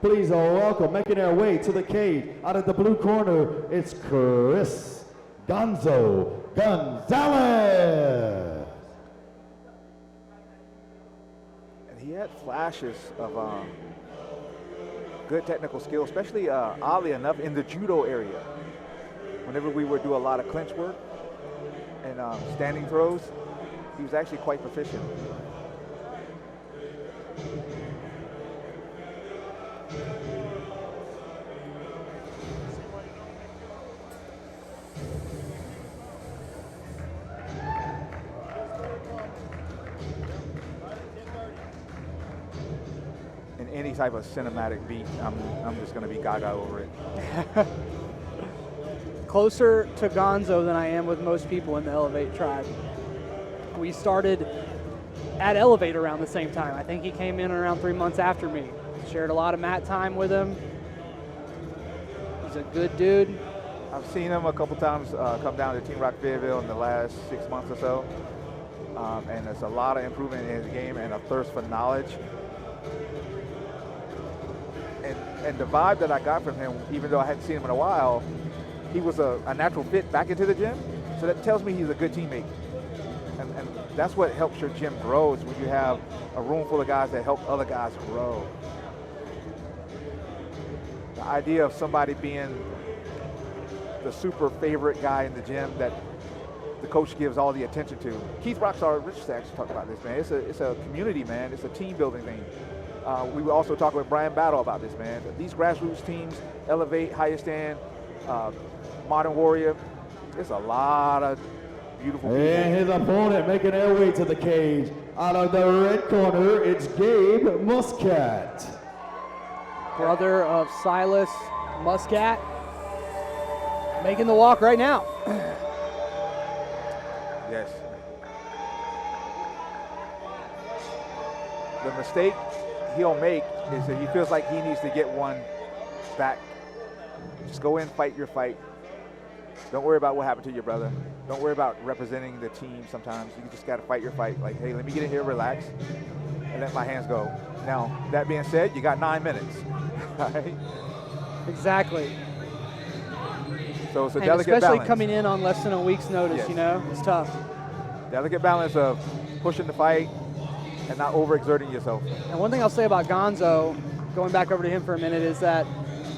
Please welcome, making their way to the cage. Out of the blue corner, it's Chris Gonzales. And he had flashes of good technical skill, especially oddly enough in the judo area. Whenever we would do a lot of clinch work and standing throws, he was actually quite proficient. In any type of cinematic beat, I'm just going to be gaga over it. Closer to Gonzo than I am with most people in the Elevate tribe. We started at Elevate around the same time. I think he came in around 3 months after me. Shared a lot of mat time with him. He's a good dude. I've seen him a couple times come down to Team Rock Fayetteville in the last 6 months or so. And there's a lot of improvement in his game and a thirst for knowledge. And the vibe that I got from him, even though I hadn't seen him in a while, he was a natural fit back into the gym. So that tells me he's a good teammate. And that's what helps your gym grow, is when you have a room full of guys that help other guys grow. The idea of somebody being the super favorite guy in the gym that the coach gives all the attention to. Keith Rockstar Richardson actually talked about this, man. It's a community, man. It's a team building thing. We will also talk with Brian Battle about this, man. These grassroots teams, Elevate, Highest Stand, Modern Warrior, there's a lot of beautiful people. And his opponent making their way to the cage. Out of the red corner, it's Gabe Muscat. Brother of Silas Muscat. Making the walk right now. Yes. The mistake he'll make is that he feels like he needs to get one back. Just go in, fight your fight. Don't worry about what happened to your brother. Don't worry about representing the team sometimes. You just got to fight your fight. Like, hey, let me get in here, relax, and let my hands go. Now, that being said, you got 9 minutes. Right? Exactly. So it's a and delicate especially balance. coming in on less than a week's notice, Yes. you know, it's tough. Delicate balance of pushing the fight and not overexerting yourself. And one thing I'll say about Gonzo, going back over to him for a minute, is that,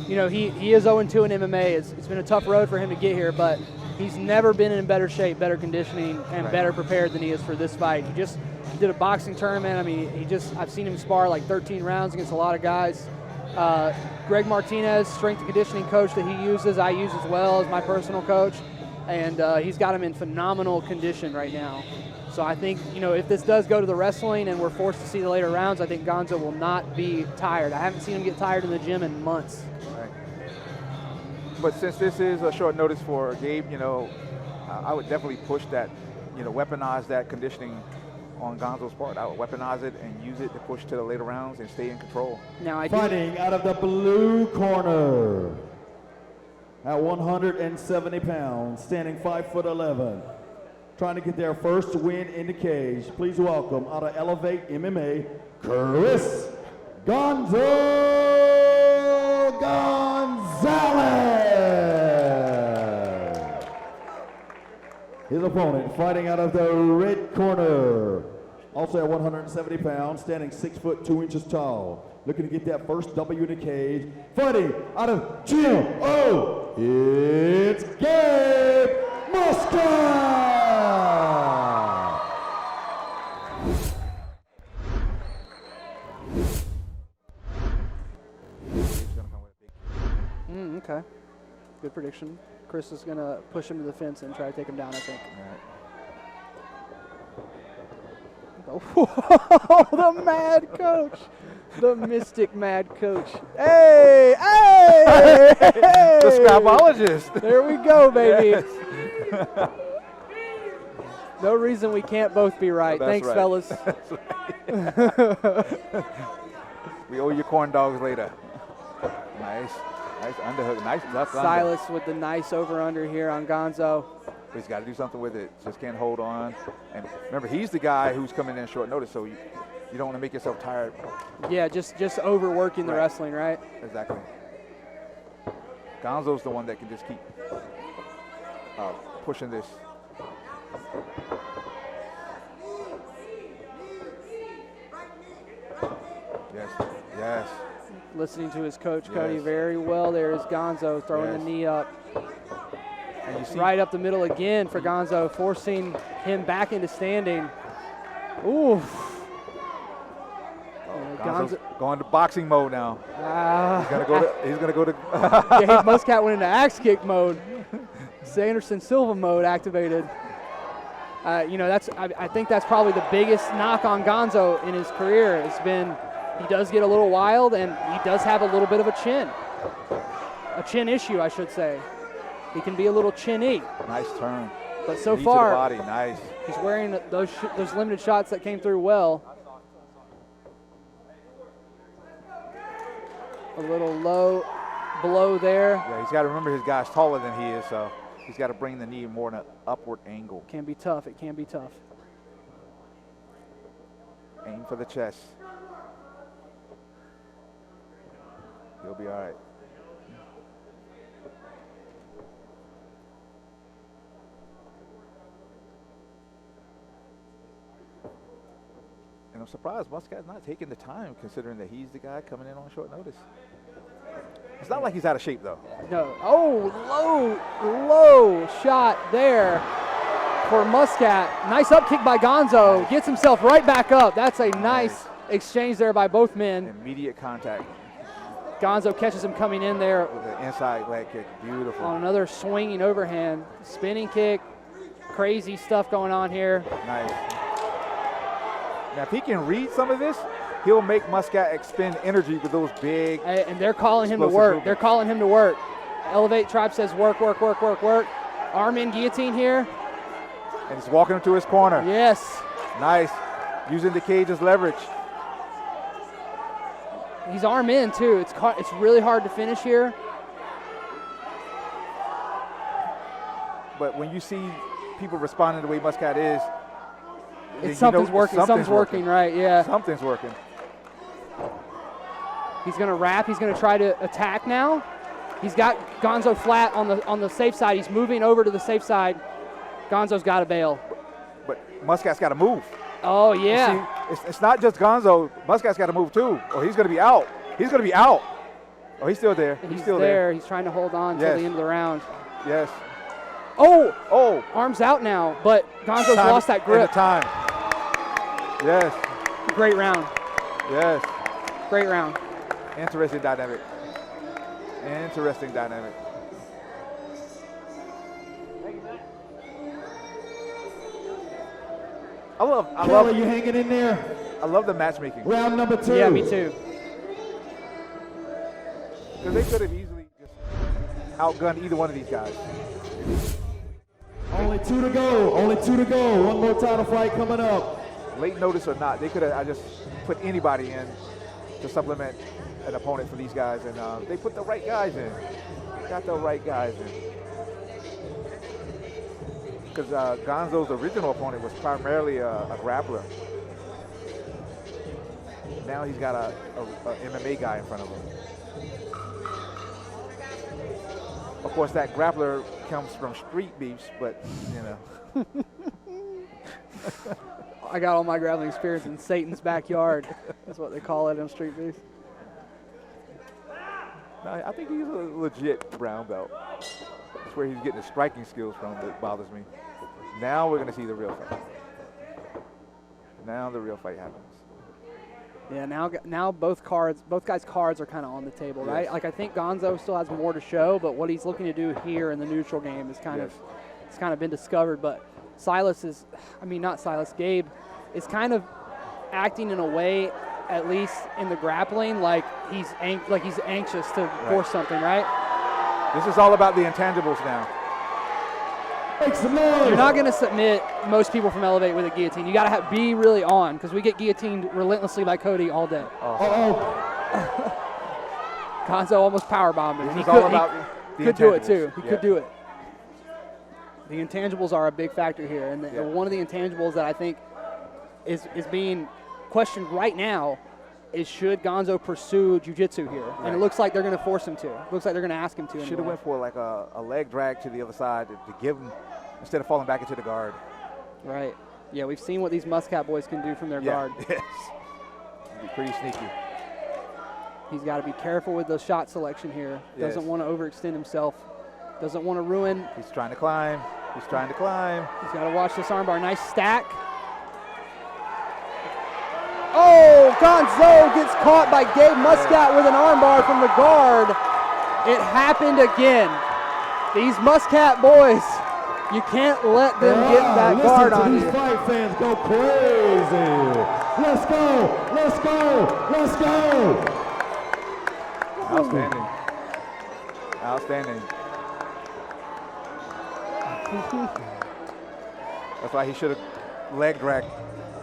you know, he is 0-2 in MMA. It's been a tough road for him to get here, but he's never been in better shape, better conditioning, and better prepared than he is for this fight. He just did a boxing tournament. I mean, I've seen him spar like 13 rounds against a lot of guys. Greg Martinez, strength and conditioning coach that he uses, I use as well as my personal coach, and he's got him in phenomenal condition right now. So I think, you know, if this does go to the wrestling and we're forced to see the later rounds, I think Gonzo will not be tired. I haven't seen him get tired in the gym in months. Right. But since this is a short notice for Gabe, you know, I would definitely push that, you know, weaponize that conditioning on Gonzo's part. I would weaponize it and use it to push to the later rounds and stay in control. Now Fighting out of the blue corner at 170 pounds, standing 5'11", trying to get their first win in the cage. Please welcome, out of Elevate MMA, Chris Gonzales. His opponent fighting out of the red corner, also at 170 pounds, standing 6'2" tall, looking to get that first W in the cage. Fighting out of GMO, it's Gabe Muscat. Okay, good prediction. Chris is going to push him to the fence and try to take him down, I think. All Oh, the mad coach. The mystic mad coach. Hey, hey, hey. The scrapologist. There we go, baby. Yes. No reason we can't both be right. That's Thanks, right. fellas. That's right. We owe you corn dogs later. Nice. Nice underhook. Nice left under. Silas with the nice over-under here on Gonzo. He's got to do something with it. Just can't hold on. And remember, he's the guy who's coming in short notice, so You don't want to make yourself tired. Yeah, just overworking the Right. wrestling, right? Exactly. Gonzo's the one that can just keep pushing this. Yes, yes. Listening to his coach, Cody, Yes. very well. There is Gonzo throwing Yes. the knee up. And you see, Right up the middle again for Gonzo, forcing him back into standing. Ooh. Gonzo's going to boxing mode now. He's gonna go to Gabe Muscat went into axe kick mode. Sanderson Silva mode activated. I think that's probably the biggest knock on Gonzo in his career. Has been he does get a little wild and he does have a little bit of a chin issue, I should say. He can be a little chinny. Nice turn. But so Knee far, to the body. Nice. he's wearing those limited shots that came through well. A little low blow there. Yeah, he's got to remember his guy's taller than he is, so he's got to bring the knee more in an upward angle. Can be tough. It can be tough. Aim for the chest. He'll be all right. And I'm surprised Muscat's not taking the time, considering that he's the guy coming in on short notice. It's not like he's out of shape, though. No. Oh, low shot there for Muscat. Nice up kick by Gonzo. Gets himself right back up. That's a nice exchange there by both men. Immediate contact Gonzo catches him coming in there with an inside leg kick. Beautiful. on another swinging overhand. Spinning kick. Crazy stuff going on here. Nice. Now, if he can read some of this, he'll make Muscat expend energy with those big. And they're calling him to explosive work. movements. They're calling him to work. Elevate Tribe says work, work, work, work, work. Arm in guillotine here. And he's walking him to his corner. Yes. Nice. Using the cage as leverage. He's arm in too. It's really hard to finish here. But when you see people responding the way Muscat is, then Something's working. Something's working, right? Yeah. Something's working. He's going to wrap. He's going to try to attack now. He's got Gonzo flat on the safe side. He's moving over to the safe side. Gonzo's got to bail. But Muscat's got to move. Oh, yeah. See, it's not just Gonzo. Muscat's got to move too, or he's going to be out. He's going to be out. Oh, he's still there. He's still there. He's trying to hold on till the end of the round. Yes. Oh, arms out now, but Gonzo's lost that grip. And the time. Yes. Great round. Yes. Great round. Interesting dynamic. Interesting dynamic. I love you hanging in there? I love the matchmaking. Round number 2. Yeah, me too. Because they could have easily just outgunned either one of these guys. Only 2 to go. Only 2 to go. One more title fight coming up. Late notice or not, they could have just put anybody in to supplement an opponent for these guys, and they put the right guys in. Got the right guys in. Because Gonzo's original opponent was primarily a grappler. Now he's got a MMA guy in front of him. Of course, that grappler comes from street beefs, but, you know. I got all my grappling experience in Satan's backyard. That's what they call it on street beefs. No, I think he's a legit brown belt. That's where he's getting his striking skills from that bothers me. Now we're going to see the real fight. Now the real fight happens. Yeah, now both guys' cards are kind of on the table, right? Yes. Like I think Gonzo still has more to show, but what he's looking to do here in the neutral game is kind of been discovered. But Gabe is kind of acting in a way, at least in the grappling, like he's anxious to force something, right? This is all about the intangibles now. You're not going to submit most people from Elevate with a guillotine. You got to be really on, because we get guillotined relentlessly by Cody all day. Gonzo almost powerbombed him. This is all about the could do it too. intangibles. He could do it. The intangibles are a big factor here, and one of the intangibles that I think is being question right now is, should Gonzo pursue jiu-jitsu here? And it looks like they're going to force him to. Looks like they're going to ask him to. Should have went for like a leg drag to the other side to give him, instead of falling back into the guard. Right. Yeah, we've seen what these Muscat boys can do from their guard. Yes. Be pretty sneaky. He's got to be careful with the shot selection here. Yes. Doesn't want to overextend himself. Doesn't want to ruin. He's trying to climb. He's trying to climb. He's got to watch this armbar. Nice stack. Oh, Gonzo gets caught by Gabe Muscat with an armbar from the guard. It happened again. These Muscat boys, you can't let them get that guard on you. These fight fans go crazy. Let's go, let's go, let's go. Outstanding. Outstanding. That's why he should have leg dragged.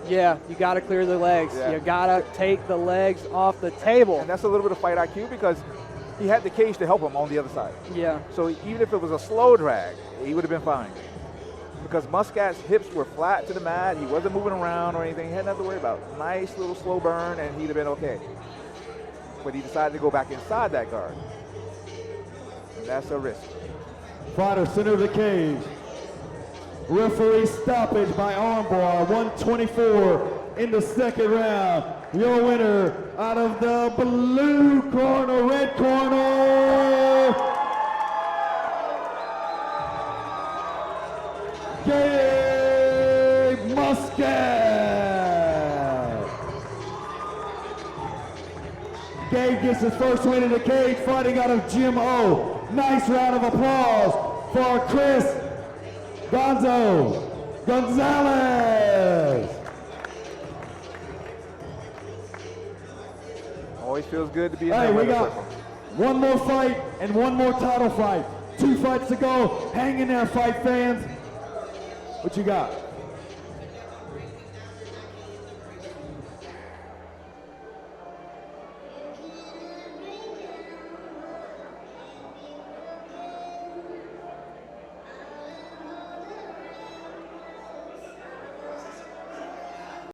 Yeah, you got to clear the legs. Yeah. You got to take the legs off the table. And that's a little bit of fight IQ because he had the cage to help him on the other side. Yeah. So even if it was a slow drag, he would have been fine. Because Muscat's hips were flat to the mat. He wasn't moving around or anything. He had nothing to worry about. Nice little slow burn, and he'd have been okay. But he decided to go back inside that guard. And that's a risk. Fighter center of the cage. Referee stoppage by armbar, 124 in the second round. Your winner out of the blue corner, red corner, Gabe Muscat. Gabe gets his first win in the cage, fighting out of Gym O. Nice round of applause for Chris Gonzales. Always feels good to be in Hey, that we weather got circle. one more fight and one more title fight. 2 fights to go. Hang in there, fight fans. What you got?